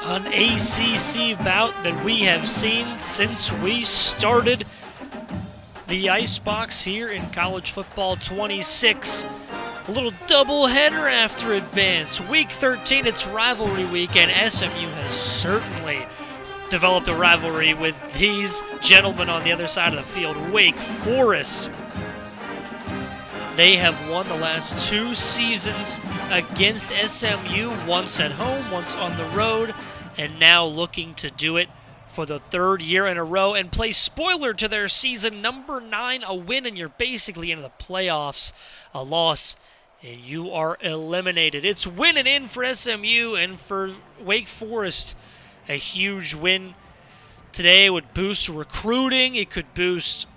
An ACC bout that we have seen since we started the IceBox here in College Football 26. A little doubleheader after advance. Week 13, it's rivalry week, and SMU has certainly developed a rivalry with these gentlemen on the other side of the field, Wake Forest. They have won the last 2 seasons against SMU, once at home, once on the road, and now looking to do it for the 3rd year in a row and play spoiler to their season number 9, a win, and you're basically into the playoffs. A loss, and you are eliminated. It's winning in for SMU, and for Wake Forest, a huge win today would boost recruiting. It could boost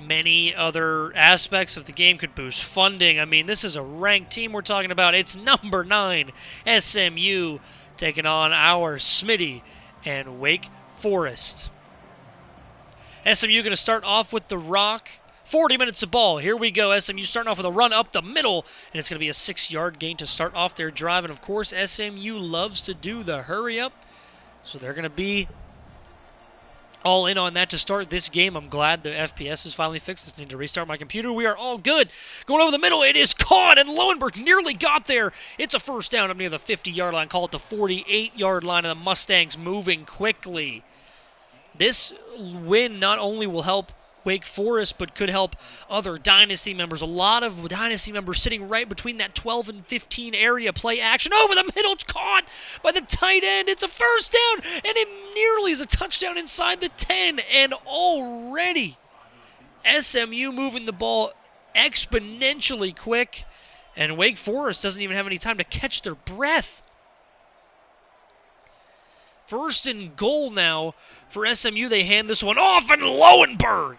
many other aspects of the game, could boost funding. I mean, this is a ranked team we're talking about. It's number 9, SMU, taking on our Smitty and Wake Forest. SMU going to start off with the rock. 40 minutes of ball. Here we go. SMU starting off with a run up the middle, and it's going to be a 6-yard gain to start off their drive. And, of course, SMU loves to do the hurry up, so they're going to be all in on that to start this game. I'm glad the FPS is finally fixed. Just need to restart my computer. We are all good. Going over the middle, it is caught, and Lowenberg nearly got there. It's a first down up near the 50-yard line. Call it the 48-yard line, and the Mustangs moving quickly. This win not only will help Wake Forest, but could help other Dynasty members. A lot of Dynasty members sitting right between that 12 and 15 area. Play action over the middle. It's caught by the tight end. It's a first down, and it nearly is a touchdown inside the 10. And already SMU moving the ball exponentially quick, and Wake Forest doesn't even have any time to catch their breath. First and goal now for SMU. They hand this one off, and Lowenberg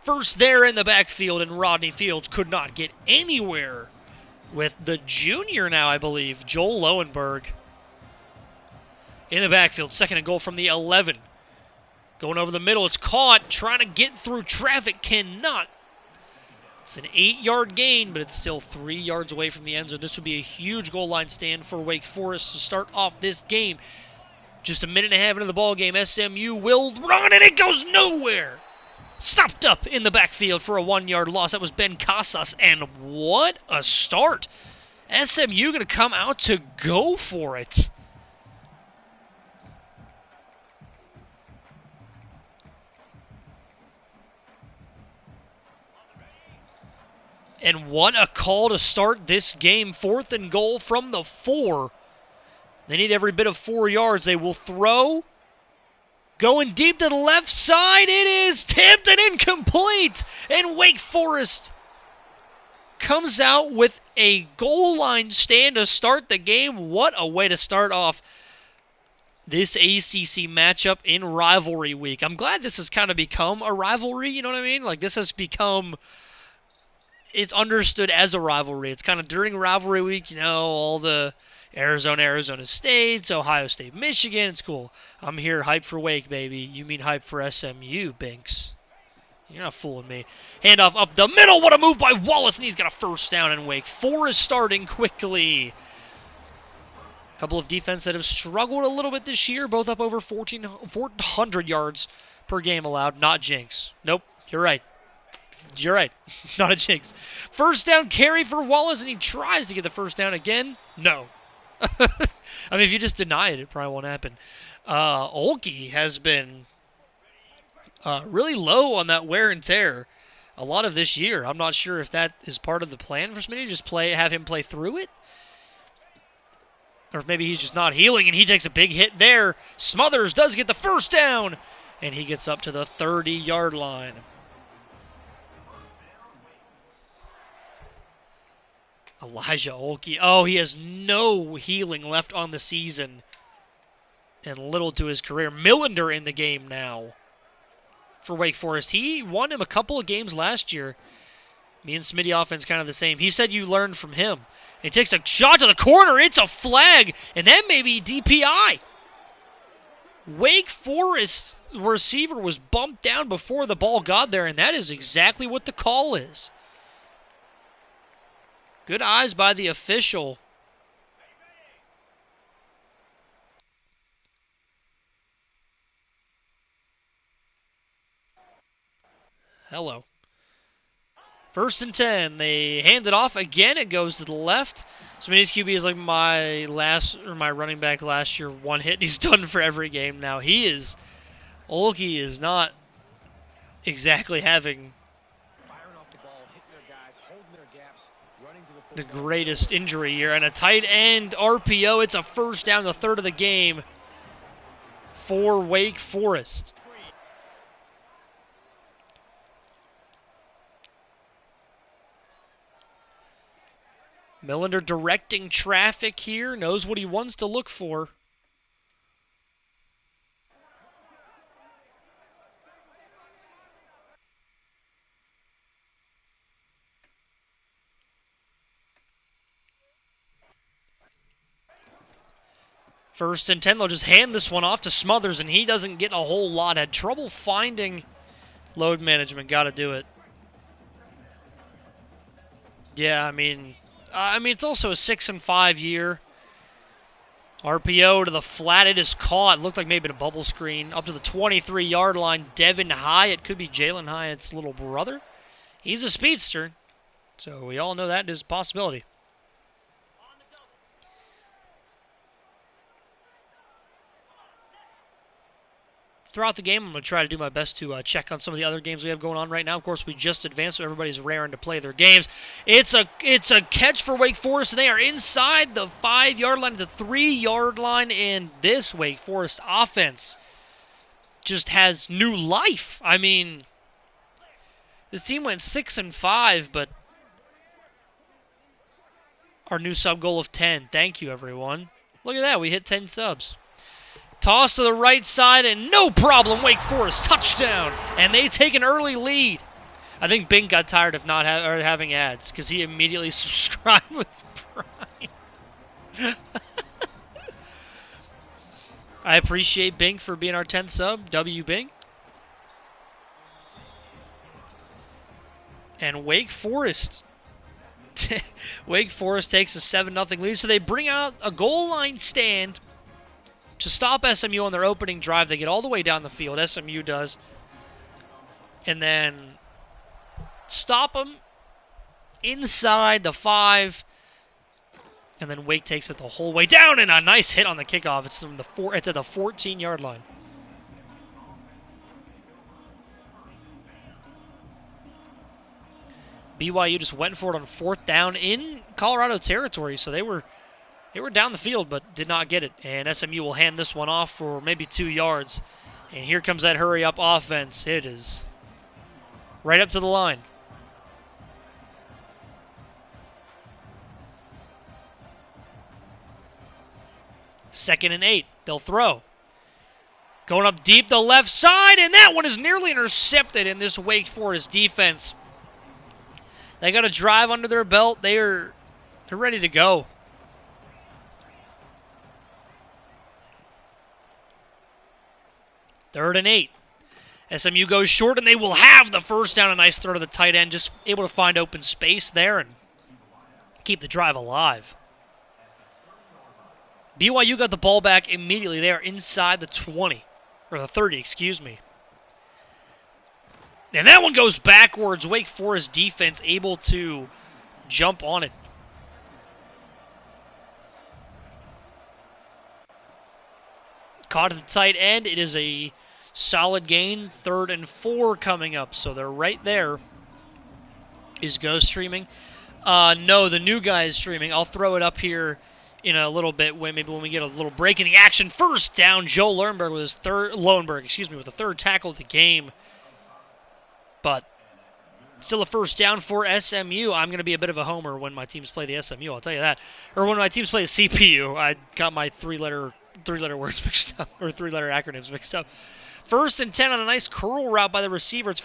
first there in the backfield, and Rodney Fields could not get anywhere with the junior now, I believe, Joel Lowenberg. In the backfield, second and goal from the 11. Going over the middle, it's caught, trying to get through traffic, cannot. It's an 8-yard gain, but it's still 3 yards away from the end zone. This would be a huge goal line stand for Wake Forest to start off this game. Just a minute and a half into the ball game, SMU will run, and it goes nowhere. Stopped up in the backfield for a 1-yard loss. That was Ben Casas, and what a start. SMU going to come out to go for it. And what a call to start this game. 4th and goal from the 4. They need every bit of 4 yards. They will throw. Going deep to the left side. It is tipped and incomplete. And Wake Forest comes out with a goal line stand to start the game. What a way to start off this ACC matchup in rivalry week. I'm glad this has kind of become a rivalry, you know what I mean? Like, this has become, it's understood as a rivalry. It's kind of during rivalry week, you know, all the Arizona State, Ohio State, Michigan. It's cool. I'm here hyped for Wake, baby. You mean hyped for SMU, Binks. You're not fooling me. Handoff up the middle. What a move by Wallace, and he's got a first down in Wake. 4 is starting quickly. A couple of defense that have struggled a little bit this year, both up over 1,400 yards per game allowed. Not Jinx. Nope, you're right. You're right. Not a Jinx. First down carry for Wallace, and he tries to get the first down again. No. I mean, if you just deny it, it probably won't happen. Olkey has been really low on that wear and tear a lot of this year. I'm not sure if that is part of the plan for Smitty, just have him play through it. Or if maybe he's just not healing, and he takes a big hit there. Smothers does get the first down, and he gets up to the 30-yard line. Elijah Olkey. Oh, he has no healing left on the season and little to his career. Millender in the game now for Wake Forest. He won him a couple of games last year. Me and Smitty offense kind of the same. He said you learned from him. He takes a shot to the corner. It's a flag, and that may be DPI. Wake Forest receiver was bumped down before the ball got there, and that is exactly what the call is. Good eyes by the official. Hello. 1st and 10. They hand it off again. It goes to the left. Smitty's QB is like my running back last year. One hit. He's done for every game now. Olkey is not exactly having the greatest injury here. And a tight end RPO. It's a first down, the third of the game for Wake Forest. Millender directing traffic here, knows what he wants to look for. First and 10, they'll just hand this one off to Smothers, and he doesn't get a whole lot. Had trouble finding load management. Got to do it. Yeah, I mean, it's also a 6-5 year. RPO to the flat. It is caught. Looked like maybe a bubble screen. Up to the 23-yard line. Devin Hyatt. Could be Jalen Hyatt's little brother. He's a speedster, so we all know that is a possibility. Throughout the game, I'm going to try to do my best to check on some of the other games we have going on right now. Of course, we just advanced, so everybody's raring to play their games. It's a catch for Wake Forest, and they are inside the 5-yard line, the 3-yard line, and this Wake Forest offense just has new life. I mean, this team went 6-5, but our new sub goal of 10. Thank you, everyone. Look at that. We hit 10 subs. Toss to the right side, and no problem, Wake Forest, touchdown. And they take an early lead. I think Bing got tired of not having ads because he immediately subscribed with Prime. I appreciate Bing for being our 10th sub. W Bing. And Wake Forest. Wake Forest takes a 7-0 lead, so they bring out a goal line stand to stop SMU on their opening drive. They get all the way down the field, SMU does, and then stop them inside the 5, and then Wake takes it the whole way down, and a nice hit on the kickoff. It's at the 14-yard line. BYU just went for it on 4th down in Colorado territory, so they were down the field but did not get it. And SMU will hand this one off for maybe 2 yards. And here comes that hurry-up offense. It is right up to the line. Second and 8. They'll throw. Going up deep the left side, and that one is nearly intercepted in this Wake Forest defense. They got a drive under their belt. They're ready to go. 3rd and 8. SMU goes short, and they will have the first down. A nice throw to the tight end, just able to find open space there and keep the drive alive. BYU got the ball back immediately. They are inside the 20, or the 30, excuse me. And that one goes backwards. Wake Forest defense able to jump on it. Caught at the tight end. It is a solid gain. 3rd and 4 coming up. So they're right there. Is Ghost streaming? No, the new guy is streaming. I'll throw it up here in a little bit, maybe when we get a little break in the action. First down, Joe Lowenberg with his with the 3rd tackle of the game. But still a first down for SMU. I'm going to be a bit of a homer when my teams play the SMU, I'll tell you that. Or when my teams play the CPU. I got my three-letter words mixed up, or 3-letter acronyms mixed up. 1st and 10 on a nice curl route by the receiver. It's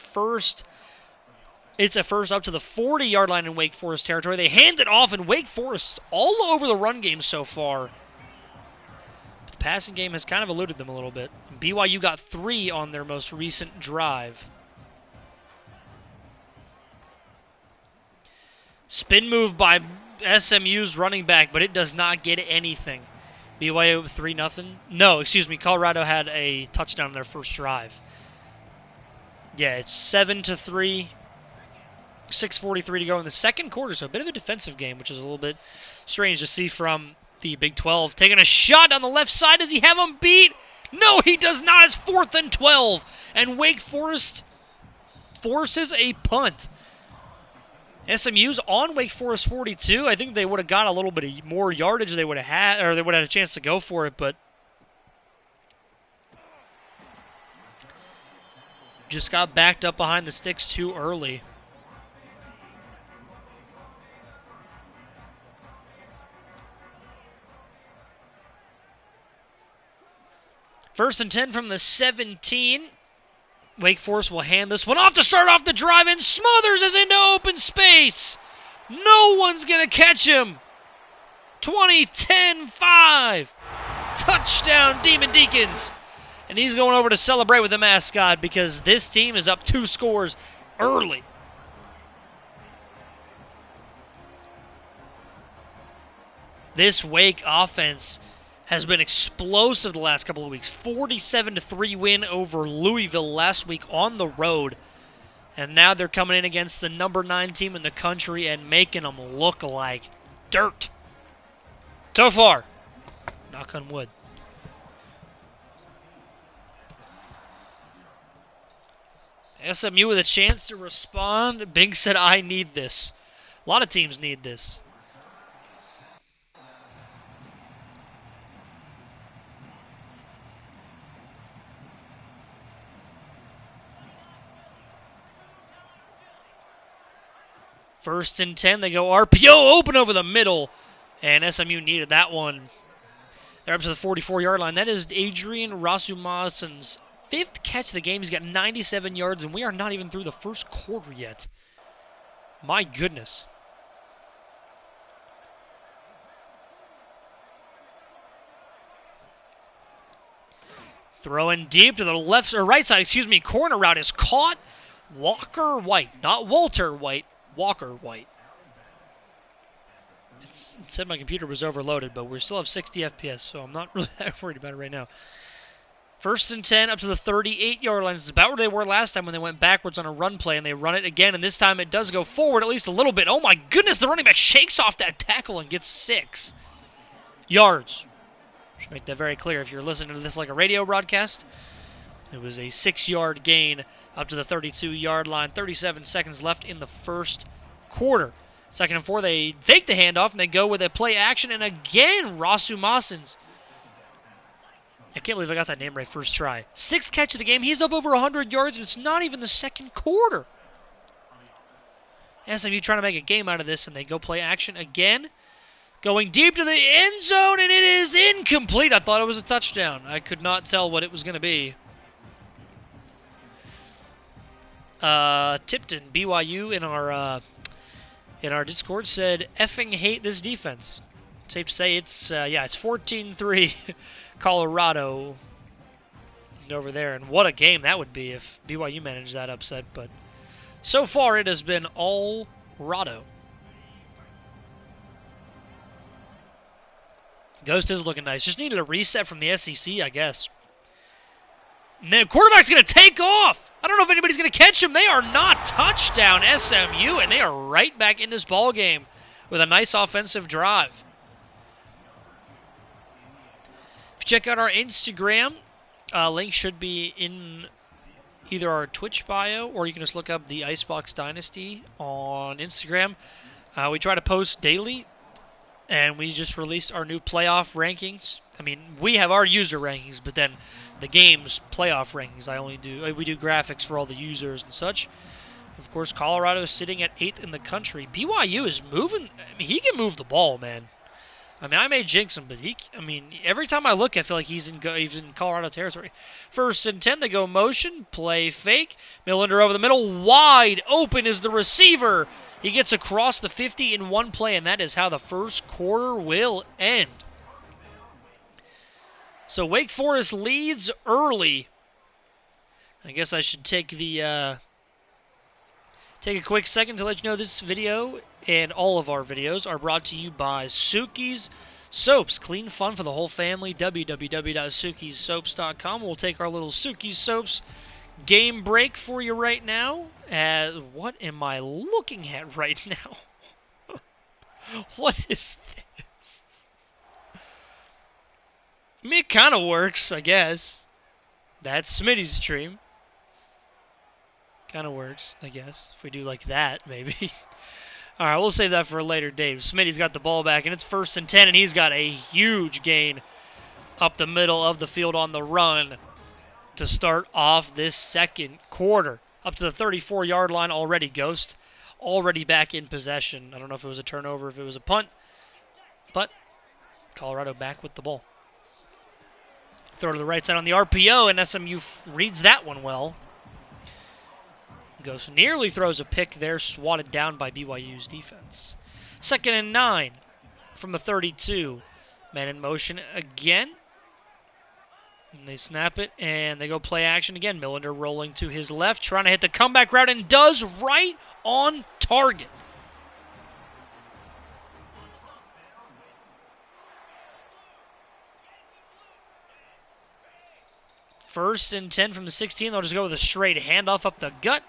a first up to the 40-yard line in Wake Forest territory. They hand it off, and Wake Forest all over the run game so far. But the passing game has kind of eluded them a little bit. BYU got 3 on their most recent drive. Spin move by SMU's running back, but it does not get anything. BYU 3-0. No, excuse me. Colorado had a touchdown on their first drive. Yeah, it's 7-3. 6:43 to go in the second quarter, so a bit of a defensive game, which is a little bit strange to see from the Big 12. Taking a shot on the left side. Does he have him beat? No, he does not. It's 4th and 12, and Wake Forest forces a punt. SMU's on Wake Forest 42. I think they would have got a little bit more yardage. They would have had, or they would have had a chance to go for it, but just got backed up behind the sticks too early. First and 10 from the 17. Wake Forest will hand this one off to start off the drive, and Smothers is into open space. No one's going to catch him. 20-10-5. Touchdown, Demon Deacons. And he's going over to celebrate with the mascot because this team is up 2 scores early. This Wake offense has been explosive the last couple of weeks. 47-3 win over Louisville last week on the road. And now they're coming in against the number 9 team in the country and making them look like dirt. So far. Knock on wood. SMU with a chance to respond. Bing said, I need this. A lot of teams need this. First and 10, they go RPO open over the middle, and SMU needed that one. They're up to the 44-yard line. That is Adrian Rasumassen's 5th catch of the game. He's got 97 yards, and we are not even through the first quarter yet. My goodness. Throwing deep to the left or right side, corner route is caught. Walker White, not Walter White. Walker White. It said my computer was overloaded, but we still have 60 FPS, so I'm not really that worried about it right now. First and 10 up to the 38-yard line. This is about where they were last time when they went backwards on a run play, and they run it again, and this time it does go forward at least a little bit. Oh my goodness, the running back shakes off that tackle and gets 6 yards. Should make that very clear if you're listening to this like a radio broadcast. It was a 6-yard gain up to the 32-yard line. 37 seconds left in the first quarter. Second and 4, they fake the handoff, and they go with a play action. And again, Rasumassen's. I can't believe I got that name right first try. 6th catch of the game. He's up over 100 yards, and it's not even the second quarter. SMU trying to make a game out of this, and they go play action again. Going deep to the end zone, and it is incomplete. I thought it was a touchdown. I could not tell what it was going to be. Tipton, BYU, in our Discord said, effing hate this defense. Safe to say it's 14-3 Colorado over there. And what a game that would be if BYU managed that upset. But so far it has been all Rado. Ghost is looking nice. Just needed a reset from the SEC, I guess. And the quarterback's going to take off. I don't know if anybody's going to catch him. They are not. Touchdown SMU, and they are right back in this ball game with a nice offensive drive. If you check out our Instagram, link should be in either our Twitch bio or you can just look up the IceBox Dynasty on Instagram. We try to post daily, and we just released our new playoff rankings. I mean, we have our user rankings, but then the game's playoff rankings, we do graphics for all the users and such. Of course, Colorado is sitting at 8th in the country. BYU is moving. I mean, he can move the ball, man. I mean, I may jinx him, but every time I look, I feel like he's in Colorado territory. First and 10, they go motion, play fake. Millender over the middle, wide open is the receiver. He gets across the 50 in one play, and that is how the first quarter will end. So Wake Forest leads early. I guess I should take a quick second to let you know this video and all of our videos are brought to you by Sookie's Soaps. Clean fun for the whole family. www.sookiessoaps.com. We'll take our little Sookie's Soaps, game break for you right now. What am I looking at right now? What is this? I mean, it kind of works, I guess. That's Smitty's stream. Kind of works, I guess. If we do like that, maybe. All right, we'll save that for a later date. Smitty's got the ball back, and it's 1st and 10, and he's got a huge gain up the middle of the field on the run to start off this second quarter. Up to the 34-yard line already. Ghost already back in possession. I don't know if it was a turnover, if it was a punt, but Colorado back with the ball. Throw to the right side on the RPO, and SMU reads that one well. Ghost nearly throws a pick there, swatted down by BYU's defense. 2nd and 9 from the 32. Man in motion again. And they snap it, and they go play action again. Millender rolling to his left, trying to hit the comeback route, and does right on target. First and 10 from the 16. They'll just go with a straight handoff up the gut.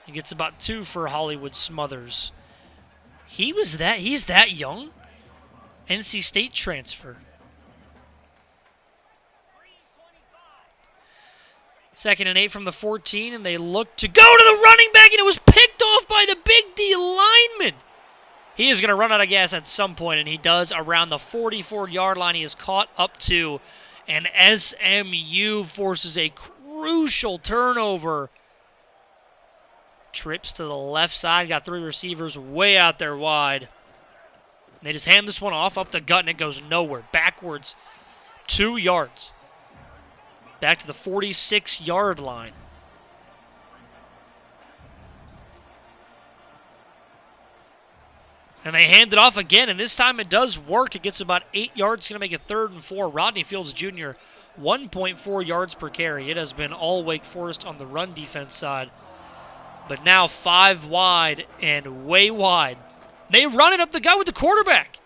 He gets about 2 for Hollywood Smothers. He's that young? NC State transfer. 2nd and 8 from the 14, and they look to go to the running back, and it was picked off by the Big D lineman. He is going to run out of gas at some point, and he does around the 44-yard line. He is caught up to, and SMU forces a crucial turnover. Trips to the left side, got 3 receivers way out there wide. They just hand this one off up the gut, and it goes nowhere. Backwards 2 yards. Back to the 46-yard line. And they hand it off again, and this time it does work. It gets about 8 yards. It's going to make it 3rd and 4. Rodney Fields Jr., 1.4 yards per carry. It has been all Wake Forest on the run defense side. But now 5 wide and way wide. They run it up the gut with the quarterback.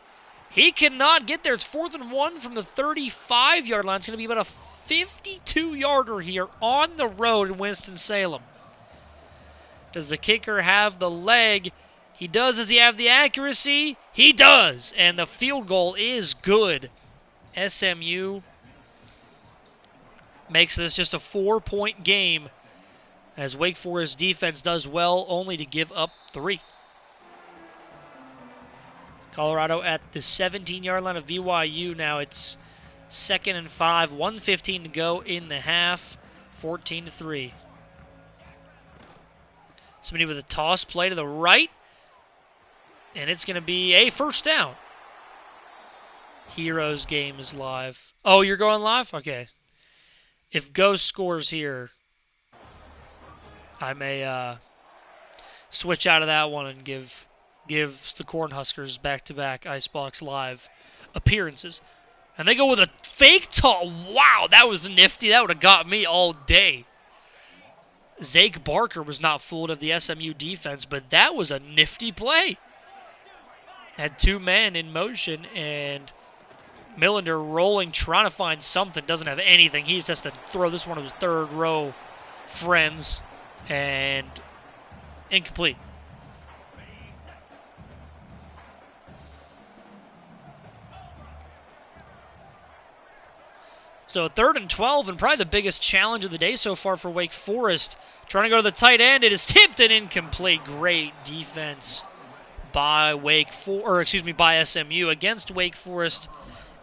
He cannot get there. It's 4th and 1 from the 35-yard line. It's going to be about a 52-yarder here on the road in Winston-Salem. Does the kicker have the leg? He does. Does he have the accuracy? He does. And the field goal is good. SMU makes this just a 4-point game as Wake Forest defense does well only to give up 3. Colorado at the 17-yard line of BYU. Now it's 2nd and 5, 1:15 to go in the half, 14-3. Somebody with a toss play to the right, and it's going to be a first down. Heroes game is live. Oh, you're going live? Okay. If Ghost scores here, I may switch out of that one and give the Cornhuskers back-to-back IceBox Live appearances. And they go with a fake toss. Wow, that was nifty. That would have got me all day. Zake Barker was not fooled of the SMU defense, but that was a nifty play. Had 2 men in motion, and Millender rolling, trying to find something. Doesn't have anything. He just has to throw this one to his 3rd row friends, and incomplete. So 3rd and 12, and probably the biggest challenge of the day so far for Wake Forest. Trying to go to the tight end. It is tipped and incomplete. Great defense by by SMU against Wake Forest.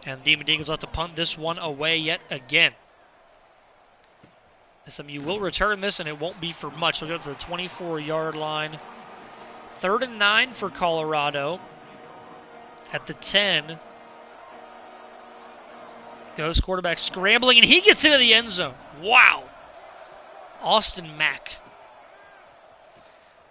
And the Demon Deacons will have to punt this one away yet again. SMU will return this, and it won't be for much. We'll go to the 24-yard line. 3rd and 9 for Colorado. At the 10. Ghost quarterback scrambling, and he gets into the end zone. Wow. Austin Mack.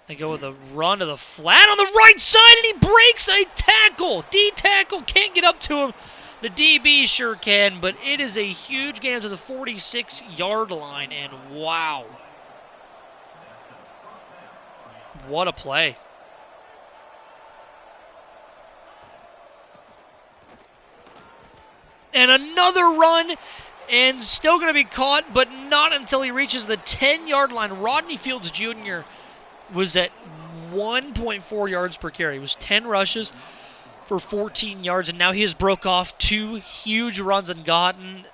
They go with a run to the flat on the right side, and he breaks a tackle. D-tackle can't get up to him. The DB sure can, but it is a huge gain to the 46-yard line, and wow. What a play. And another run, And still going to be caught, but not until he reaches the 10-yard line. Rodney Fields Jr. was at 1.4 yards per carry. It was 10 rushes for 14 yards, and now he has broke off 2 huge runs and gotten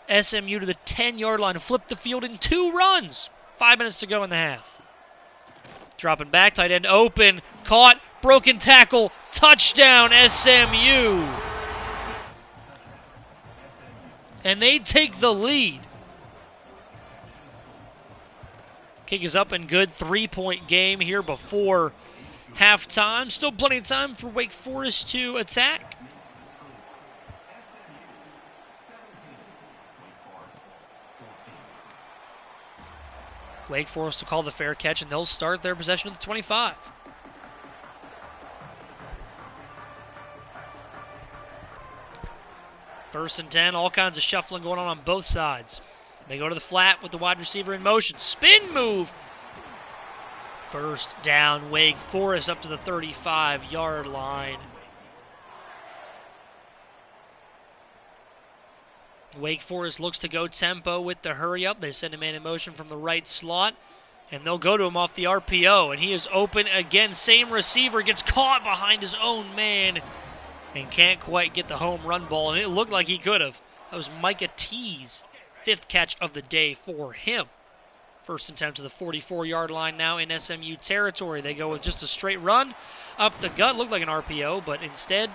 SMU to the 10-yard line, flipped the field in 2 runs. 5 minutes to go in the half. Dropping back, tight end open, caught, broken tackle, touchdown SMU. And they take the lead. Kick is up and good. 3-point game here before halftime. Still plenty of time for Wake Forest to attack. Wake Forest to call the fair catch, and they'll start their possession at the 25. First and 10, all kinds of shuffling going on both sides. They go to the flat with the wide receiver in motion. Spin move. First down, Wake Forest up to the 35-yard line. Wake Forest looks to go tempo with the hurry up. They send a man in motion from the right slot, and they'll go to him off the RPO, and he is open again. Same receiver gets caught behind his own man and can't quite get the home run ball, and it looked like he could have. That was Micah T's 5th catch of the day for him. First and 10 to the 44-yard line now in SMU territory. They go with just a straight run up the gut. Looked like an RPO, but instead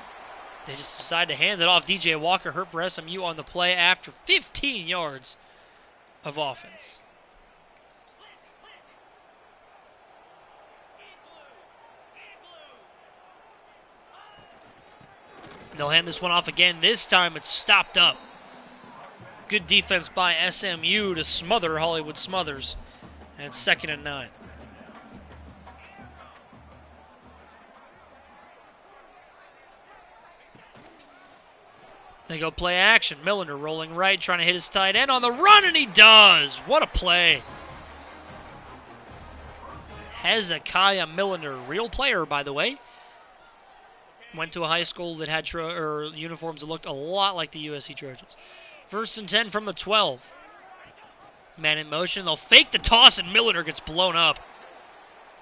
they just decide to hand it off. DJ Walker hurt for SMU on the play after 15 yards of offense. They'll hand this one off again. This time it's stopped up. Good defense by SMU to smother Hollywood Smothers. And it's 2nd and 9. They go play action. Milliner rolling right, trying to hit his tight end on the run, and he does. What a play. Hezekiah Milliner, real player, by the way. Went to a high school that had uniforms that looked a lot like the USC Trojans. First and 10 from the 12. Man in motion. They'll fake the toss, and Milliner gets blown up.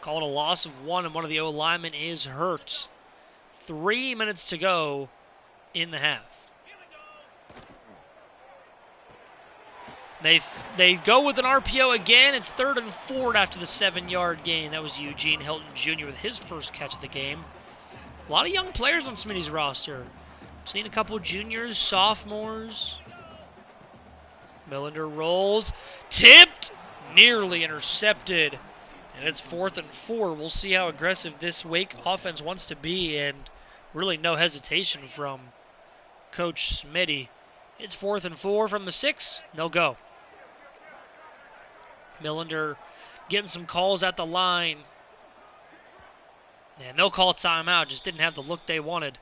Called a loss of 1, and one of the O-linemen is hurt. 3 minutes to go in the half. They go with an RPO again. It's 3rd and 4 after the 7-yard gain. That was Eugene Hilton Jr. with his first catch of the game. A lot of young players on Smitty's roster. I've seen a couple juniors, sophomores. Milliner rolls. Tipped. Nearly intercepted. And it's 4th and 4. We'll see how aggressive this Wake offense wants to be. And really no hesitation from Coach Smitty. It's 4th and 4 from the 6. They'll go. Milliner getting some calls at the line. And they'll call timeout. Just didn't have the look they wanted.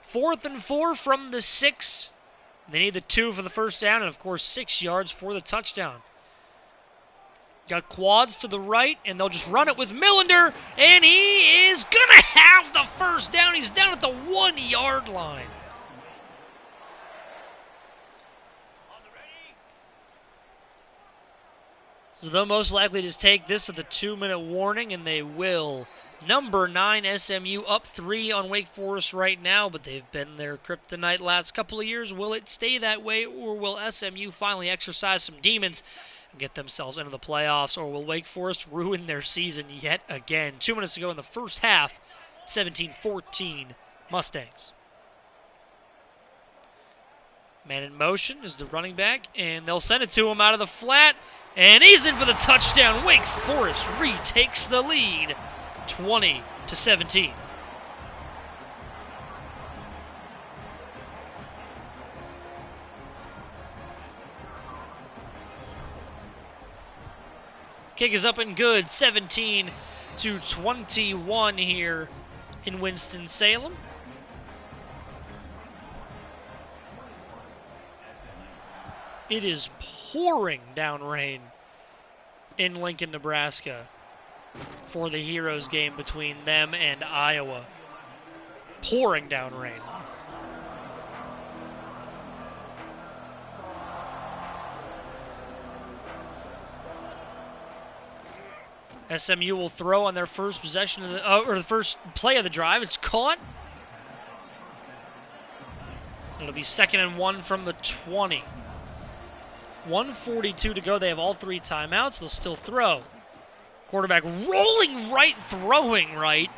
Fourth and 4 from the 6. They need the 2 for the first down, and of course 6 yards for the touchdown. Got quads to the right, and they'll just run it with Milliner, and he is going to have the first down. He's down at the 1-yard line. So they'll most likely just take this to the 2-minute warning, and they will. Number 9, SMU up 3 on Wake Forest right now, but they've been their kryptonite last couple of years. Will it stay that way, or will SMU finally exercise some demons and get themselves into the playoffs, or will Wake Forest ruin their season yet again? 2 minutes to go in the first half, 17-14 Mustangs. Man in motion is the running back, and they'll send it to him out of the flat, and he's in for the touchdown. Wake Forest retakes the lead, 20-17. Kick is up and good, 17-21 here in Winston-Salem. It is pouring down rain in Lincoln, Nebraska for the Heroes game between them and Iowa. Pouring down rain. SMU will throw on their first possession of the first play of the drive. It's caught. It'll be 2nd and 1 from the 20. 1:42 to go. They have all 3 timeouts. They'll still throw. Quarterback rolling right, throwing right.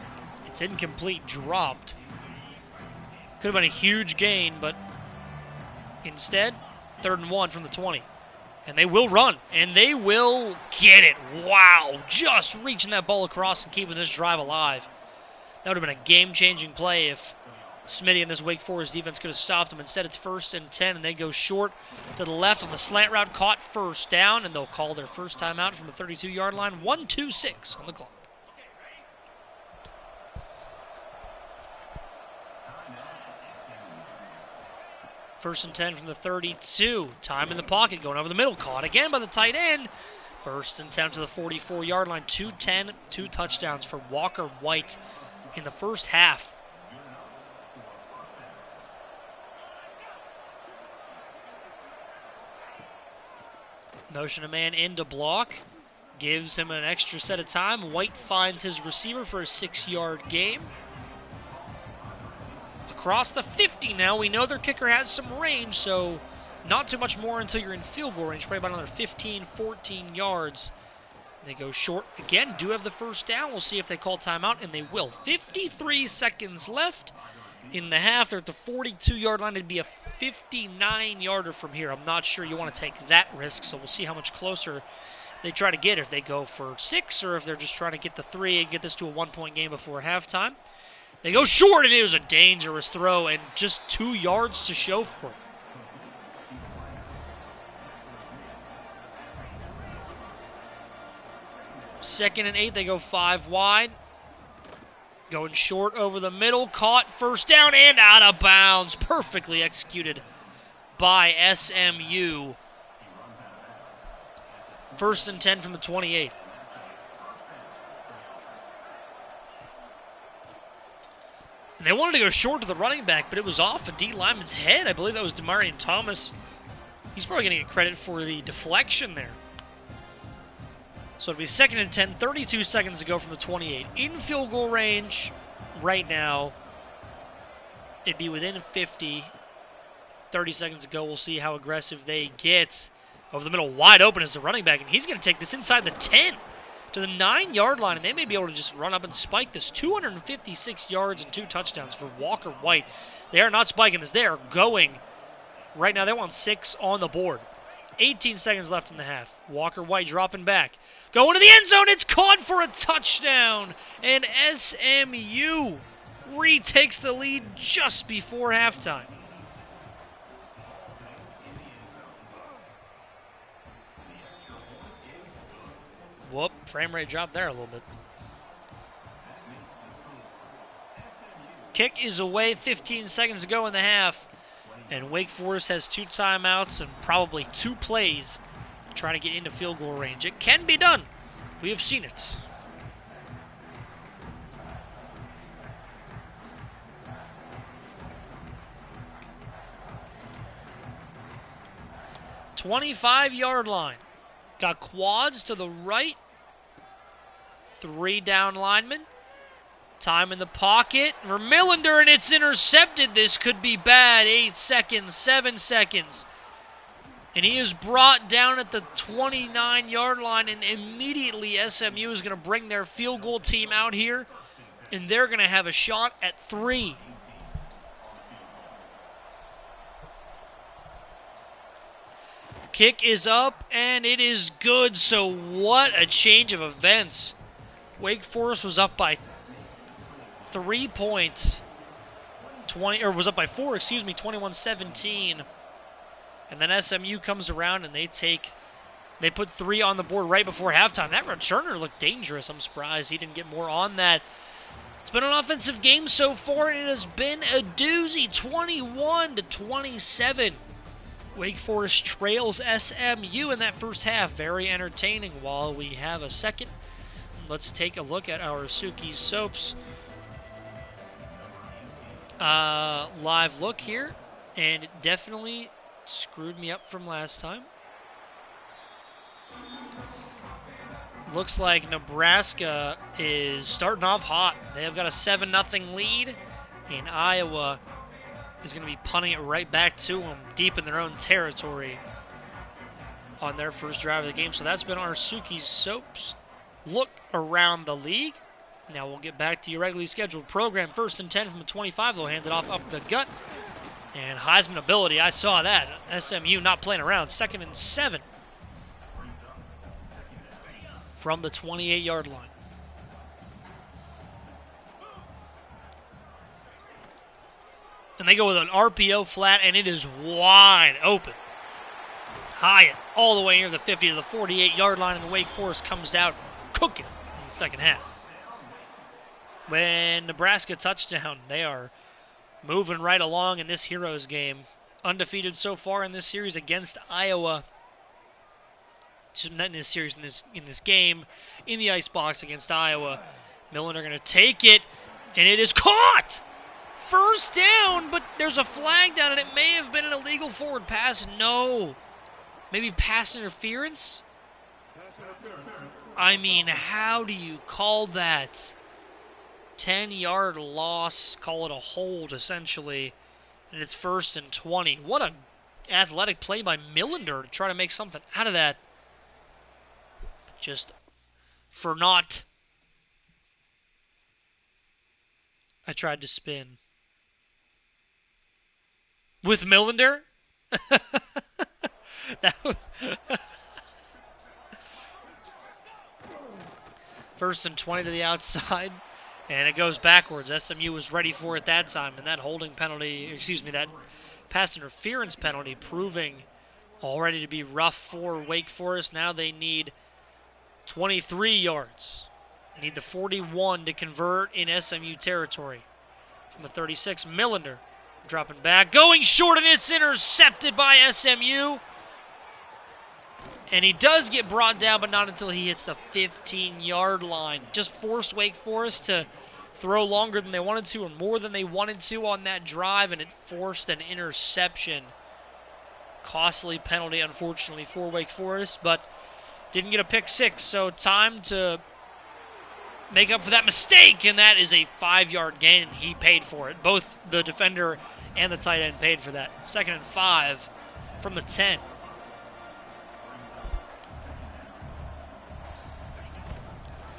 It's incomplete, dropped. Could have been a huge gain, but instead, 3rd and 1 from the 20. And they will run, and they will get it. Wow, just reaching that ball across and keeping this drive alive. That would have been a game-changing play if Smitty and this Wake Forest defense could have stopped them. Instead, it's 1st and 10, and they go short to the left on the slant route, caught 1st down, and they'll call their first timeout from the 32-yard line. 1:26 on the clock. First and 10 from the 32. Time in the pocket, going over the middle. Caught again by the tight end. 1st and 10 to the 44-yard line. 2-10, 2 touchdowns for Walker White in the first half. Motion a man into block. Gives him an extra set of time. White finds his receiver for a 6-yard gain. Across the 50 now. We know their kicker has some range, so not too much more until you're in field goal range. Probably about another 15, 14 yards. They go short again. Do have the first down. We'll see if they call timeout, and they will. 53 seconds left in the half. They're at the 42-yard line. It'd be a 59-yarder from here. I'm not sure you want to take that risk, so we'll see how much closer they try to get, if they go for 6 or if they're just trying to get the 3 and get this to a 1-point game before halftime. They go short, and it was a dangerous throw, and just 2 yards to show for it. Second and 8, they go 5 wide. Going short over the middle, caught, 1st down, and out of bounds. Perfectly executed by SMU. 1st and 10 from the 28. And they wanted to go short to the running back, but it was off a D lineman's head. I believe that was Demarion Thomas. He's probably going to get credit for the deflection there. So it'll be 2nd and 10, 32 seconds to go from the 28. In field goal range right now. It'd be within 50. 30 seconds to go. We'll see how aggressive they get. Over the middle, wide open is the running back, and he's going to take this inside the 10 to the 9-yard line, and they may be able to just run up and spike this. 256 yards and 2 touchdowns for Walker White. They are not spiking this. They are going. Right now, they want 6 on the board. 18 seconds left in the half. Walker White dropping back. Going to the end zone. It's caught for a touchdown. And SMU retakes the lead just before halftime. Whoop, frame rate dropped there a little bit. Kick is away, 15 seconds to go in the half. And Wake Forest has 2 timeouts and probably 2 plays trying to get into field goal range. It can be done. We have seen it. $25-yard line. Got quads to the right. 3 down linemen. Time in the pocket. Vermillender, and it's intercepted. This could be bad. 8 seconds, 7 seconds. And he is brought down at the 29-yard line, and immediately SMU is going to bring their field goal team out here, and they're going to have a shot at 3. Kick is up, and it is good. So what a change of events. Wake Forest was up by 3 points. Was up by 4, 21-17. And then SMU comes around and they put 3 on the board right before halftime. That returner looked dangerous. I'm surprised he didn't get more on that. It's been an offensive game so far, and it has been a doozy. 21-27. Wake Forest trails SMU in that first half. Very entertaining. While we have a second, let's take a look at our Sookie Soaps live look here. And it definitely screwed me up from last time. Looks like Nebraska is starting off hot. They have got a 7-0 lead, and Iowa is going to be punting it right back to them deep in their own territory on their first drive of the game. So that's been our Sookie Soaps look around the league. Now we'll get back to your regularly scheduled program. 1st and 10 from the 25. They'll hand it off up the gut. And Heisman ability, I saw that. SMU not playing around. 2nd and 7 from the 28-yard line. And they go with an RPO flat, and it is wide open. Hyatt all the way near the 50 to the 48-yard line, and the Wake Forest comes out cooking in the second half. When Nebraska touchdown, they are moving right along in this Heroes game. Undefeated so far in this series against Iowa. Not in this series, in this game, in the IceBox against Iowa. Millen are going to take it, and it is caught! First down, but there's a flag down, and it may have been an illegal forward pass. No. Maybe pass interference? I mean, how do you call that? 10-yard loss, call it a hold, essentially, and it's 1st and 20. What an athletic play by Millender to try to make something out of that. Just for naught. I tried to spin. With Millender? First and 20 to the outside. And it goes backwards. SMU was ready for it that time. And that holding penalty, that pass interference penalty proving already to be rough for Wake Forest. Now they need 23 yards. Need the 41 to convert in SMU territory. From the 36, Millender dropping back. Going short, and it's intercepted by SMU. And he does get brought down, but not until he hits the 15-yard line. Just forced Wake Forest to throw longer than they wanted to, or more than they wanted to on that drive, and it forced an interception. Costly penalty, unfortunately, for Wake Forest, but didn't get a pick six, so time to make up for that mistake, and that is a 5-yard gain. He paid for it. Both the defender and the tight end paid for that. 2nd and 5 from the 10.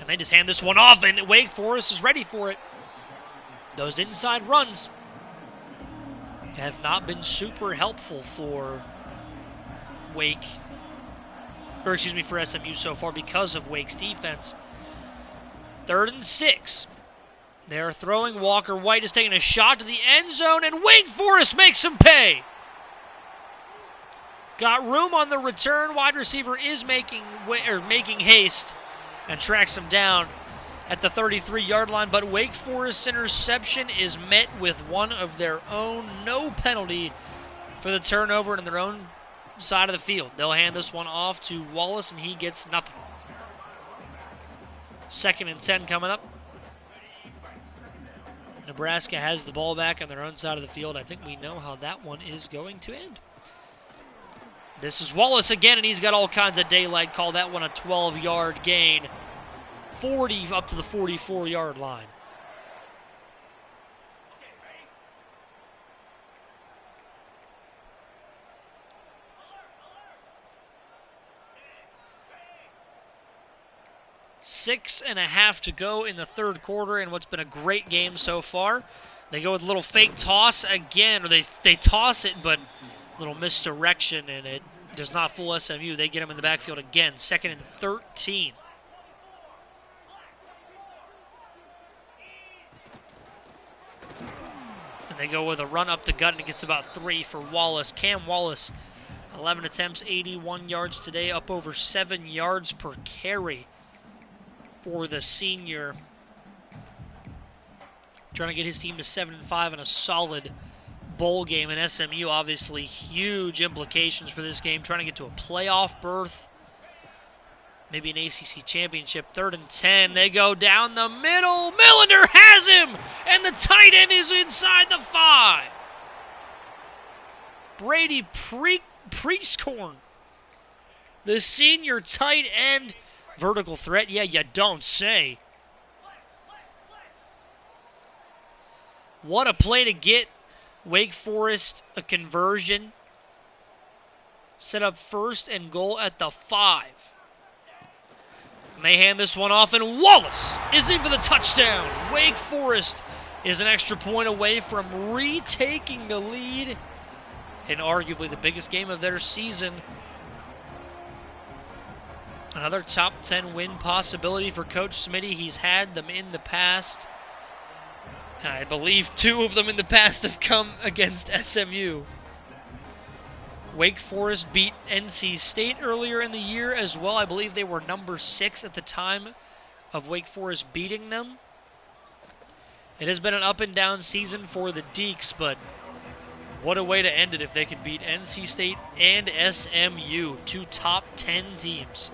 And they just hand this one off, and Wake Forest is ready for it. Those inside runs have not been super helpful for for SMU so far because of Wake's defense. 3rd and 6. They're throwing. Walker White is taking a shot to the end zone, and Wake Forest makes him pay. Got room on the return. Wide receiver is making haste and tracks him down at the 33-yard line, but Wake Forest's interception is met with one of their own. No penalty for the turnover in their own side of the field. They'll hand this one off to Wallace, and he gets nothing. 2nd and 10 coming up. Nebraska has the ball back on their own side of the field. I think we know how that one is going to end. This is Wallace again, and he's got all kinds of daylight. Call that one a 12-yard gain. 40 up to the 44-yard line. Six and a half to go in the third quarter in what's been a great game so far. They go with a little fake toss again, or they toss it, but a little misdirection, and it does not fool SMU. They get him in the backfield again. 2nd and 13. And they go with a run up the gut, and it gets about 3 for Wallace. Cam Wallace, 11 attempts, 81 yards today, up over 7 yards per carry for the senior. Trying to get his team to 7-5 and a solid bowl game in SMU. Obviously, huge implications for this game. Trying to get to a playoff berth. Maybe an ACC championship. 3rd and 10. They go down the middle. Millender has him! And the tight end is inside the 5. Brady Priestcorn, the senior tight end. Vertical threat? Yeah, you don't say. What a play to get Wake Forest a conversion. Set up 1st and goal at the 5. And they hand this one off, and Wallace is in for the touchdown. Wake Forest is an extra point away from retaking the lead in arguably the biggest game of their season. Another top 10 win possibility for Coach Smitty. He's had them in the past. I believe 2 of them in the past have come against SMU. Wake Forest beat NC State earlier in the year as well. I believe they were number 6 at the time of Wake Forest beating them. It has been an up and down season for the Deacs, but what a way to end it if they could beat NC State and SMU, 2 top 10 teams.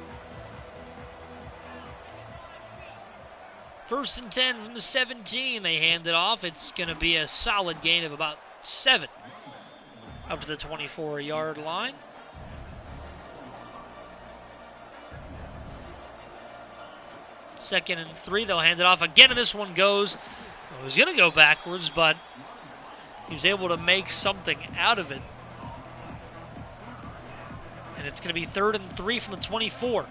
1st and 10 from the 17. They hand it off. It's going to be a solid gain of about 7 up to the 24-yard line. Second and 3. They'll hand it off again, and this one goes. It was going to go backwards, but he was able to make something out of it. And it's going to be 3rd and 3 from the 24.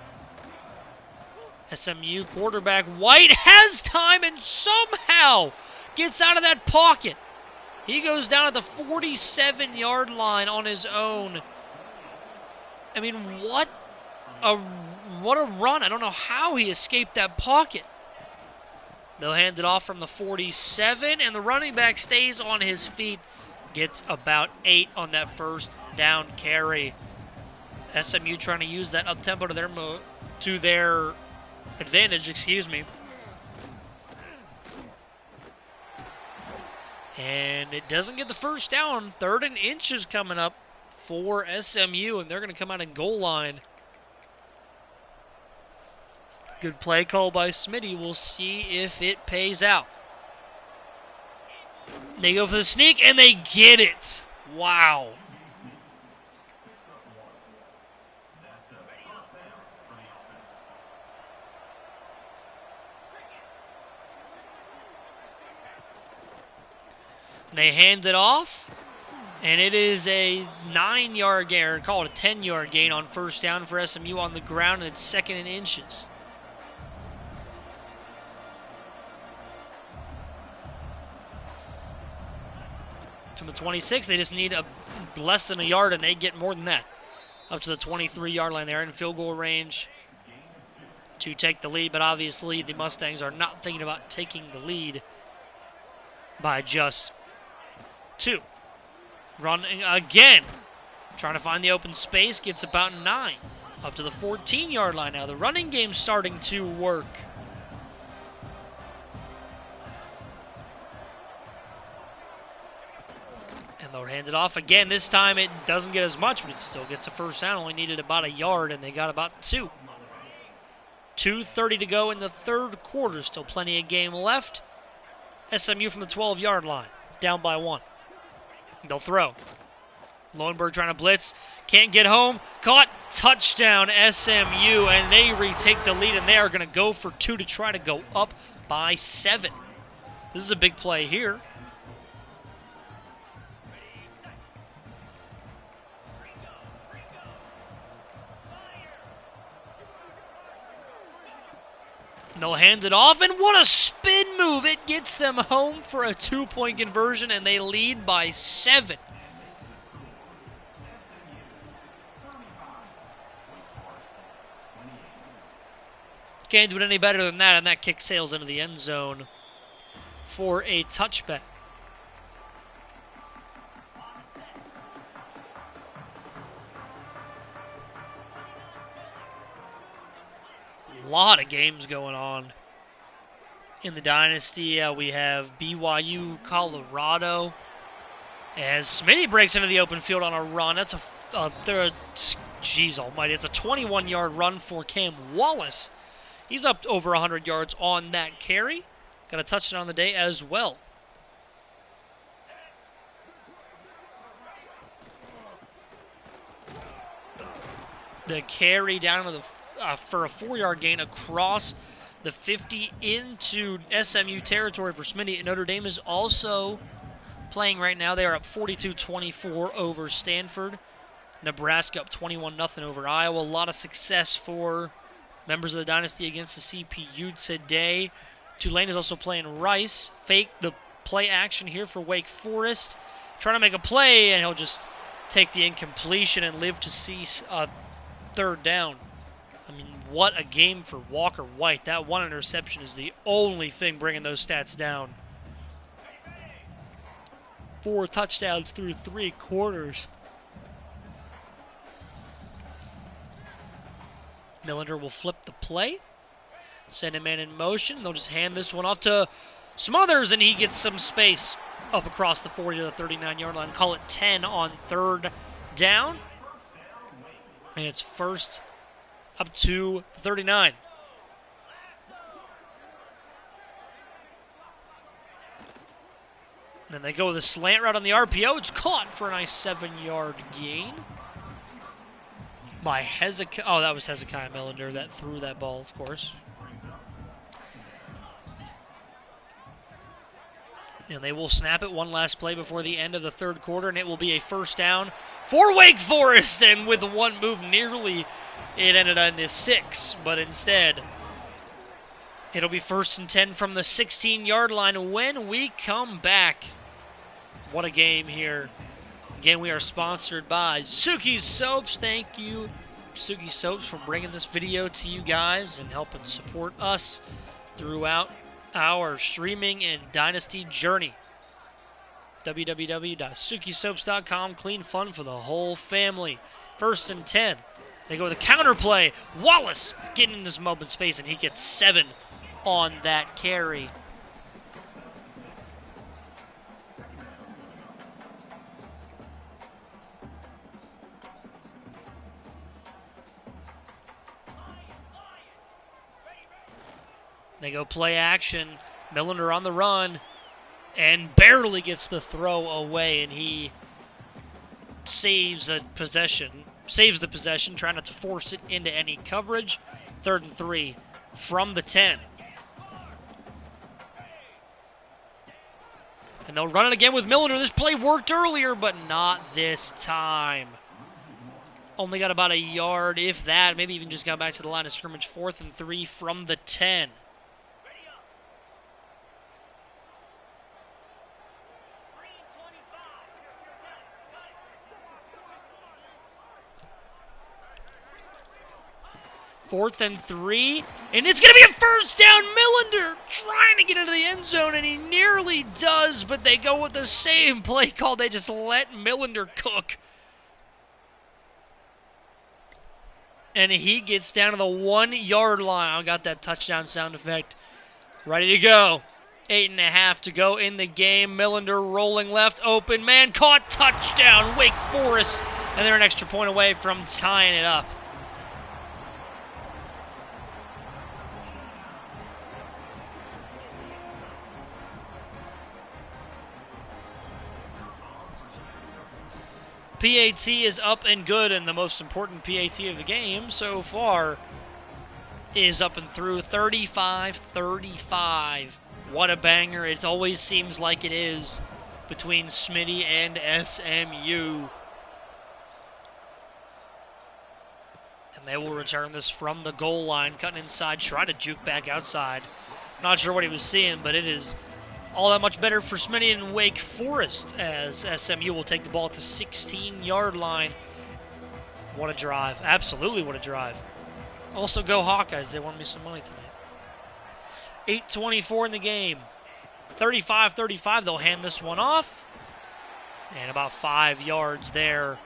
SMU quarterback White has time and somehow gets out of that pocket. He goes down at the 47-yard line on his own. I mean, what a run. I don't know how he escaped that pocket. They'll hand it off from the 47, and the running back stays on his feet. Gets about 8 on that 1st down carry. SMU trying to use that up-tempo to their advantage, excuse me. And it doesn't get the 1st down. 3rd and inches coming up for SMU, and they're going to come out in goal line. Good play call by Smitty. We'll see if it pays out. They go for the sneak, and they get it. Wow. They hand it off, and it is a 9-yard gain, or call it a 10-yard gain on 1st down for SMU on the ground, and it's 2nd and inches. From the 26, they just need less than a yard, and they get more than that. Up to the 23-yard line. They're in field goal range to take the lead, but obviously the Mustangs are not thinking about taking the lead by just 2. Running again. Trying to find the open space. Gets about 9. Up to the 14-yard line now. The running game's starting to work. And they'll hand it off again. This time it doesn't get as much, but it still gets a 1st down. Only needed about a yard, and they got about 2. 2:30 to go in the 3rd quarter. Still plenty of game left. SMU from the 12-yard line. Down by 1. They'll throw. Lowenberg trying to blitz. Can't get home. Caught. Touchdown SMU, and they retake the lead, and they are going to go for 2 to try to go up by 7. This is a big play here. They'll hand it off, and what a spin move. It gets them home for a 2-point conversion, and they lead by 7. Can't do it any better than that, and that kick sails into the end zone for a touchback. A lot of games going on in the Dynasty. We have BYU, Colorado As Smitty breaks into the open field on a run. That's jeez almighty. It's a 21-yard run for Cam Wallace. He's up over 100 yards on that carry. Got a touchdown on the day as well. The carry down to the for a 4-yard gain across the 50 into SMU territory for Smitty. Notre Dame is also playing right now. They are up 42-24 over Stanford. Nebraska up 21-0 over Iowa. A lot of success for members of the Dynasty against the CPU today. Tulane is also playing Rice. Fake the play action here for Wake Forest. Trying to make a play, and he'll just take the incompletion and live to see a third down. I mean, what a game for Walker White. That one interception is the only thing bringing those stats down. 4 touchdowns through 3 quarters. Millender will flip the play. Send a man in motion. They'll just hand this one off to Smothers, and he gets some space up across the 40 to the 39-yard line. Call it 10 on third down. And it's first up to 39. Then they go with a slant route on the RPO. It's caught for a nice 7-yard gain by Hezekiah. Oh, that was Hezekiah Millender that threw that ball, of course. And they will snap it one last play before the end of the third quarter, and it will be a first down for Wake Forest. And with one move nearly, it ended on a 6, but instead, it'll be first and 10 from the 16-yard line when we come back. What a game here. Again, we are sponsored by Sookie Soaps. Thank you, Sookie Soaps, for bringing this video to you guys and helping support us throughout our streaming and dynasty journey. www.sookiesoaps.com. Clean fun for the whole family. First and 10. They go with a counter play. Wallace getting in this open space, and he gets 7 on that carry. They go play action. Millender on the run and barely gets the throw away, and he saves the possession, trying not to force it into any coverage. 3rd and 3 from the 10. And they'll run it again with Millender. This play worked earlier, but not this time. Only got about a yard, if that. Maybe even just got back to the line of scrimmage. 4th and 3 from the 10. Fourth and 3, and it's going to be a first down. Millender trying to get into the end zone, and he nearly does, but they go with the same play call. They just let Millender cook. And he gets down to the 1-yard line. I got that touchdown sound effect ready to go. 8.5 to go in the game. Millender rolling left, open man, caught, touchdown, Wake Forest, and they're an extra point away from tying it up. PAT is up and good, and the most important PAT of the game so far is up and through. 35-35. What a banger. It always seems like it is between Smitty and SMU. And they will return this from the goal line, cutting inside, try to juke back outside. Not sure what he was seeing, but it is all that much better for Smitty and Wake Forest as SMU will take the ball at the 16-yard line. What a drive. Absolutely what a drive. Also go Hawkeyes. They won me some money tonight. 8:24 in the game. 35-35. They'll hand this one off. And about 5 yards there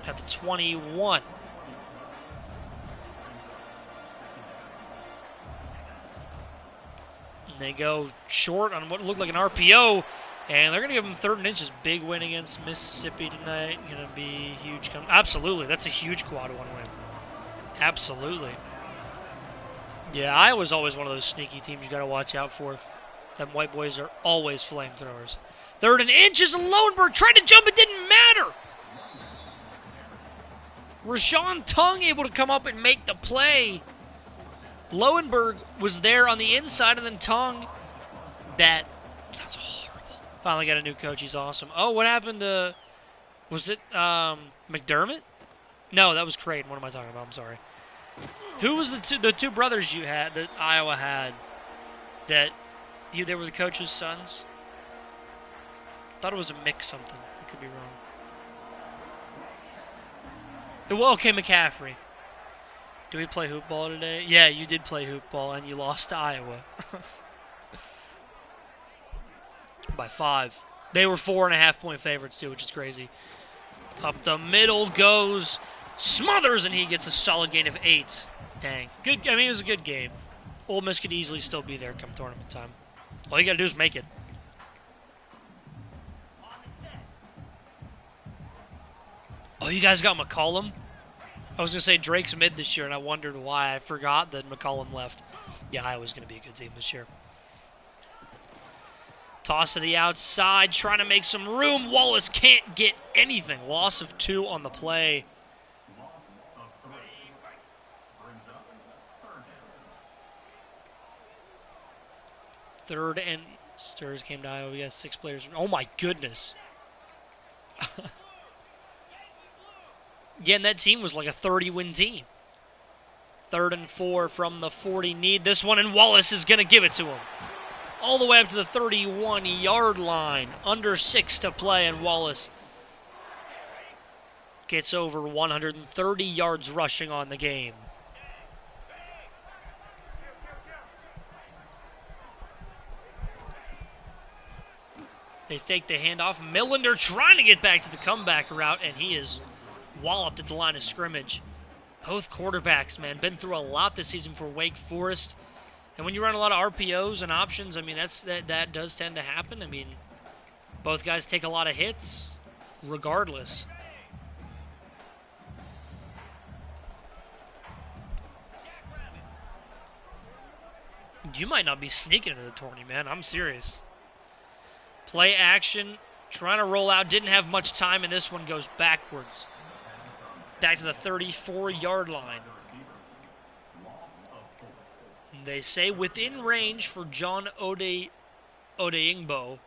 at the 21. They go short on what looked like an RPO. And they're going to give them 3rd and inches. Big win against Mississippi tonight. Going to be huge. Absolutely. That's a huge quad 1 win. Absolutely. Yeah, Iowa's always one of those sneaky teams you got to watch out for. Them white boys are always flamethrowers. 3rd and inches, and Lowenberg tried to jump. It didn't matter. Rashawn Tung able to come up and make the play. Lowenberg was there on the inside, and then Tung, that sounds horrible. Finally got a new coach. He's awesome. Oh, what happened to, was it McDermott? No, that was Creighton. What am I talking about? I'm sorry. Who was the two brothers you had that Iowa had that they were the coach's sons? Thought it was a mix something. I could be wrong. Well, okay, McCaffrey. Did we play hoop ball today? Yeah, you did play hoop ball, and you lost to Iowa. By 5. They were 4.5-point favorites, too, which is crazy. Up the middle goes Smothers, and he gets a solid gain of 8. Dang. Good. I mean, it was a good game. Ole Miss could easily still be there come tournament time. All you got to do is make it. Oh, you guys got McCollum? I was going to say Drake's mid this year, and I wondered why. I forgot that McCollum left. Yeah, Iowa's going to be a good team this year. Toss to the outside, trying to make some room. Wallace can't get anything. Loss of 2 on the play. Third and Sturs came to Iowa. We got 6 players. Oh, my goodness. Yeah, and that team was like a 30-win team. 3rd and 4 from the 40. Need this one, and Wallace is going to give it to him. All the way up to the 31-yard line. Under 6 to play, and Wallace gets over 130 yards rushing on the game. They fake the handoff. Millender trying to get back to the comeback route, and he is walloped at the line of scrimmage. Both quarterbacks, man, been through a lot this season for Wake Forest. And when you run a lot of RPOs and options, I mean, that does tend to happen. I mean, both guys take a lot of hits, regardless. You might not be sneaking into the tourney, man. I'm serious. Play action, trying to roll out. Didn't have much time, and this one goes backwards. Back to the 34-yard line. They say within range for John Odeingbo.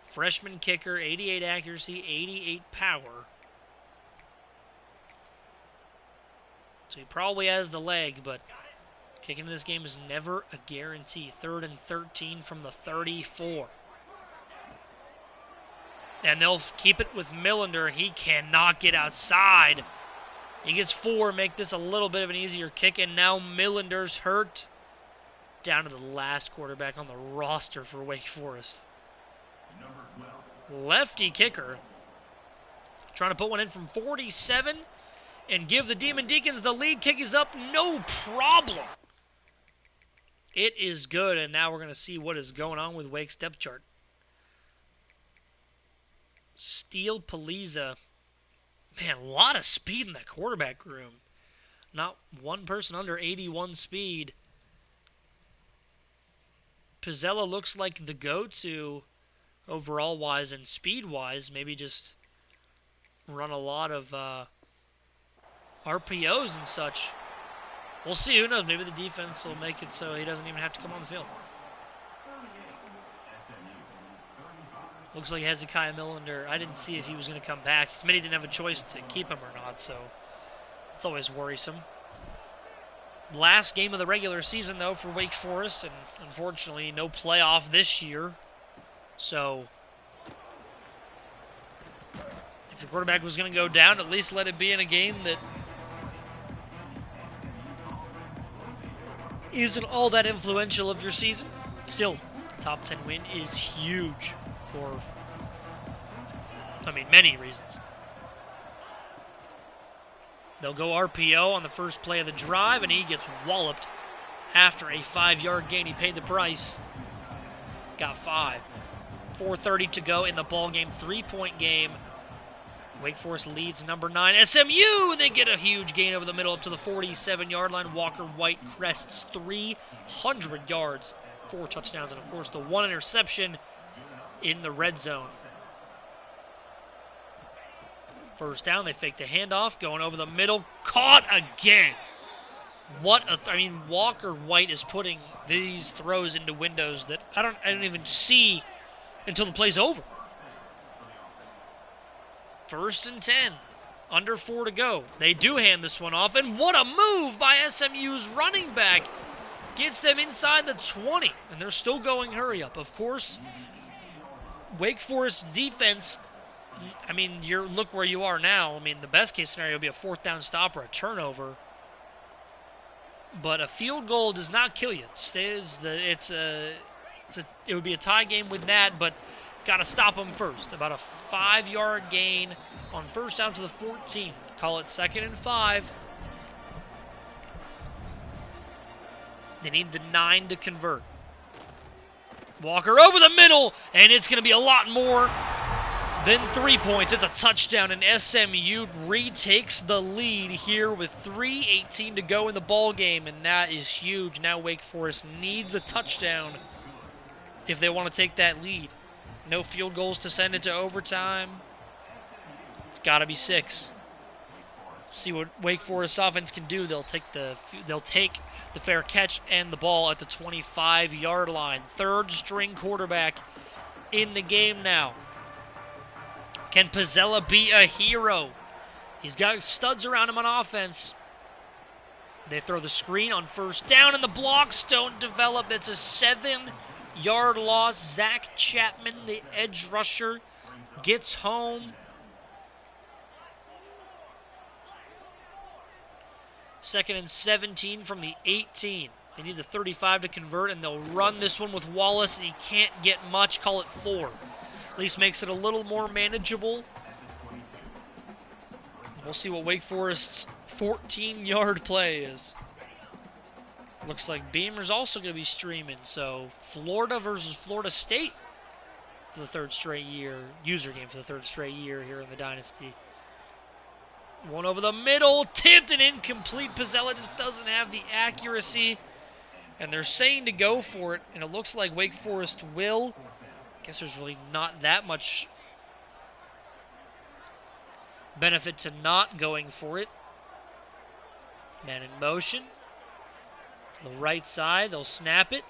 Freshman kicker, 88 accuracy, 88 power. So he probably has the leg, but kicking in this game is never a guarantee. 3rd and 13 from the 34. And they'll keep it with Millender. He cannot get outside. He gets 4, make this a little bit of an easier kick, and now Millender's hurt. Down to the last quarterback on the roster for Wake Forest. Lefty kicker. Trying to put one in from 47 and give the Demon Deacons the lead. Kick is up, no problem. It is good, and now we're going to see what is going on with Wake's depth chart. Steele Paliza. Man, a lot of speed in that quarterback room. Not one person under 81 speed. Pizzella looks like the go-to overall-wise and speed-wise. Maybe just run a lot of RPOs and such. We'll see. Who knows? Maybe the defense will make it so he doesn't even have to come on the field. Looks like Hezekiah Millender. I didn't see if he was going to come back. Smitty didn't have a choice to keep him or not, so it's always worrisome. Last game of the regular season, though, for Wake Forest, and unfortunately no playoff this year. So if your quarterback was going to go down, at least let it be in a game that isn't all that influential of your season. Still, the top 10 win is huge. For, many reasons. They'll go RPO on the first play of the drive, and he gets walloped after a 5-yard gain. He paid the price. Got 5. 4:30 to go in the ball game, 3-point game. Wake Forest leads number 9 SMU, and they get a huge gain over the middle up to the 47-yard line. Walker White crests 300 yards, 4 touchdowns, and of course the 1 interception in the red zone. First down, they fake the handoff, going over the middle, caught again. Walker White is putting these throws into windows that I don't even see until the play's over. 1st and 10, under 4 to go. They do hand this one off, and what a move by SMU's running back. Gets them inside the 20, and they're still going hurry up. Of course, Wake Forest defense, look where you are now. The best case scenario would be a 4th down stop or a turnover. But a field goal does not kill you. It would be a tie game with that, but got to stop them first. About a 5-yard gain on 1st down to the 14. Call it 2nd and 5. They need the 9 to convert. Walker over the middle, and it's going to be a lot more than 3 points. It's a touchdown, and SMU retakes the lead here with 3:18 to go in the ball game, and that is huge. Now Wake Forest needs a touchdown if they want to take that lead. No field goals to send it to overtime. It's got to be 6. See what Wake Forest offense can do. They'll take the fair catch and the ball at the 25-yard line. 3rd-string quarterback in the game now. Can Pizzella be a hero? He's got studs around him on offense. They throw the screen on 1st down, and the blocks don't develop. It's a 7-yard loss. Zach Chapman, the edge rusher, gets home. 2nd and 17 from the 18. They need the 35 to convert, and they'll run this one with Wallace, and he can't get much. Call it 4. At least makes it a little more manageable. We'll see what Wake Forest's 14-yard play is. Looks like Beamer's also going to be streaming. So Florida versus Florida State for the 3rd straight year. User game for the 3rd straight year here in the Dynasty. One over the middle. Tipped and incomplete. Pizzella just doesn't have the accuracy. And they're saying to go for it. And it looks like Wake Forest will. I guess there's really not that much benefit to not going for it. Man in motion. To the right side, they'll snap it.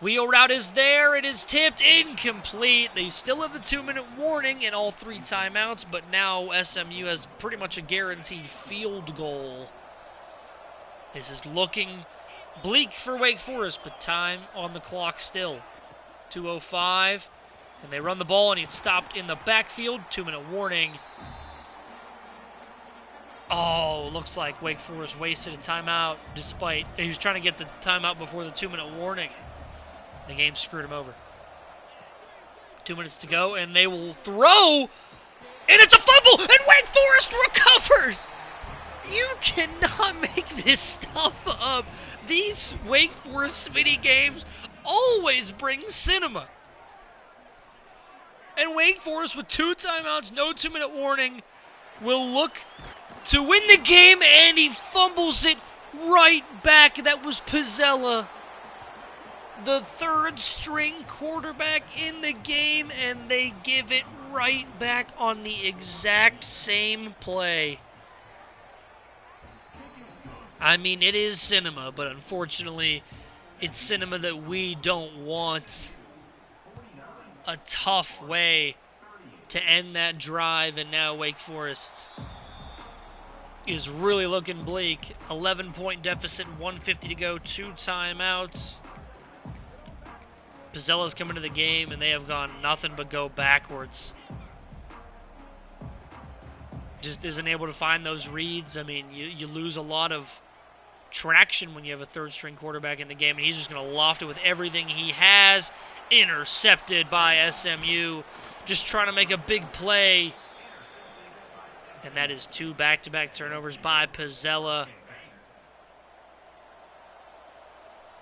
Wheel route is there. It is tipped. Incomplete. They still have the 2-minute warning and all 3 timeouts, but now SMU has pretty much a guaranteed field goal. This is looking bleak for Wake Forest, but time on the clock still. 2:05, and they run the ball, and he's stopped in the backfield. 2-minute warning. Oh, looks like Wake Forest wasted a timeout despite he was trying to get the timeout before the 2-minute warning. The game screwed him over. 2 minutes to go, and they will throw, and it's a fumble, and Wake Forest recovers! You cannot make this stuff up. These Wake Forest Smitty games always bring cinema. And Wake Forest, with 2 timeouts, no 2-minute warning, will look to win the game, and he fumbles it right back. That was Pizzella, the 3rd-string quarterback in the game, and they give it right back on the exact same play. It is cinema, but unfortunately, it's cinema that we don't want. A tough way to end that drive, and now Wake Forest is really looking bleak. 11-point deficit, 1:50 to go, 2 timeouts. Pizzella's coming to the game, and they have gone nothing but go backwards. Just isn't able to find those reads. You lose a lot of traction when you have a 3rd-string quarterback in the game, and he's just going to loft it with everything he has. Intercepted by SMU. Just trying to make a big play. And that is 2 back-to-back turnovers by Pizzella.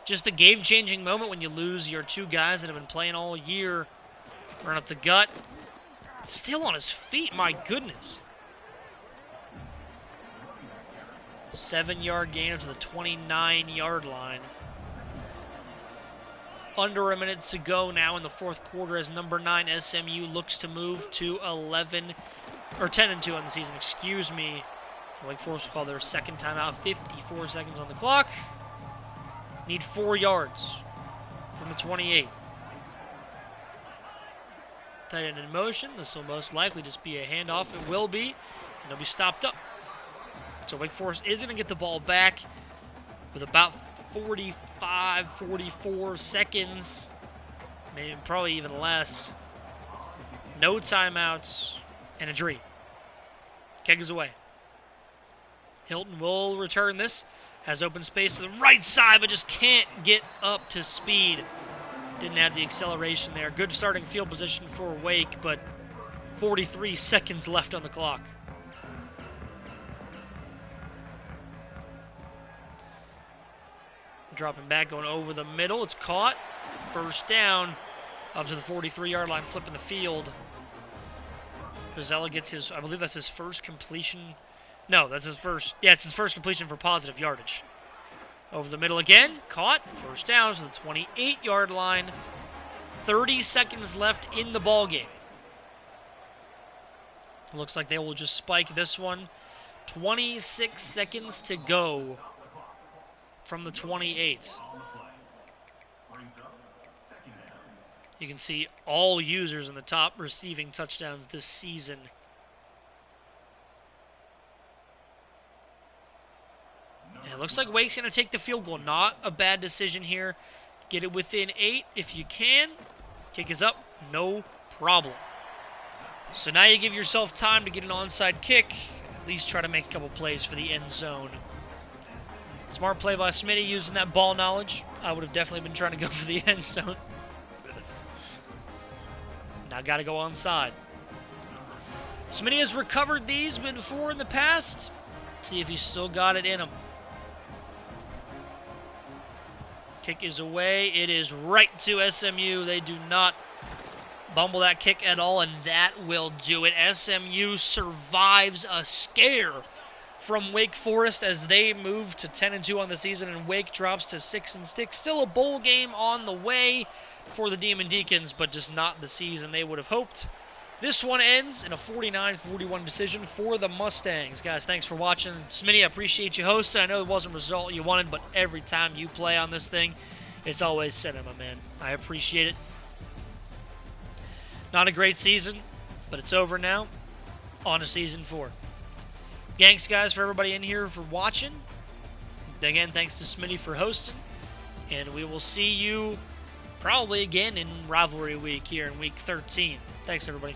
Just a game-changing moment when you lose your 2 guys that have been playing all year. Run up the gut. Still on his feet, my goodness. 7-yard gain up to the 29-yard line. Under a minute to go now in the fourth quarter as number 9 SMU looks to move to 10-2 on the season. Excuse me. Wake Forest will call their second timeout. 54 seconds on the clock. Need 4 yards from the 28. Tight end in motion. This will most likely just be a handoff. It will be, and it'll be stopped up. So Wake Forest is going to get the ball back with about 45, 44 seconds, maybe probably even less. No timeouts and a dream. Keg is away. Hilton will return this. Has open space to the right side, but just can't get up to speed. Didn't have the acceleration there. Good starting field position for Wake, but 43 seconds left on the clock. Dropping back, going over the middle. It's caught. First down. Up to the 43-yard line, flipping the field. Bozzella gets his, I believe that's his first completion. No, that's his first. Yeah, it's his first completion for positive yardage. Over the middle again. Caught. First down to the 28-yard line. 30 seconds left in the ball game. Looks like they will just spike this one. 26 seconds to go from the 28. You can see all users in the top receiving touchdowns this season. And it looks like Wake's going to take the field goal. Not a bad decision here. Get it within 8 if you can. Kick is up. No problem. So now you give yourself time to get an onside kick. At least try to make a couple plays for the end zone. Smart play by Smitty using that ball knowledge. I would have definitely been trying to go for the end zone. Now got to go onside. Smitty has recovered these before in the past. See if he's still got it in him. Kick is away. It is right to SMU. They do not bumble that kick at all, and that will do it. SMU survives a scare from Wake Forest as they move to 10-2 on the season, and Wake drops to 6-6. Still a bowl game on the way for the Demon Deacons, but just not the season they would have hoped. This one ends in a 49-41 decision for the Mustangs. Guys, thanks for watching. Smitty, I appreciate you hosting. I know it wasn't the result you wanted, but every time you play on this thing, it's always cinema, man. I appreciate it. Not a great season, but it's over now. On to season 4. Thanks, guys, for everybody in here for watching. Again, thanks to Smitty for hosting. And we will see you probably again in Rivalry Week here in Week 13. Thanks, everybody.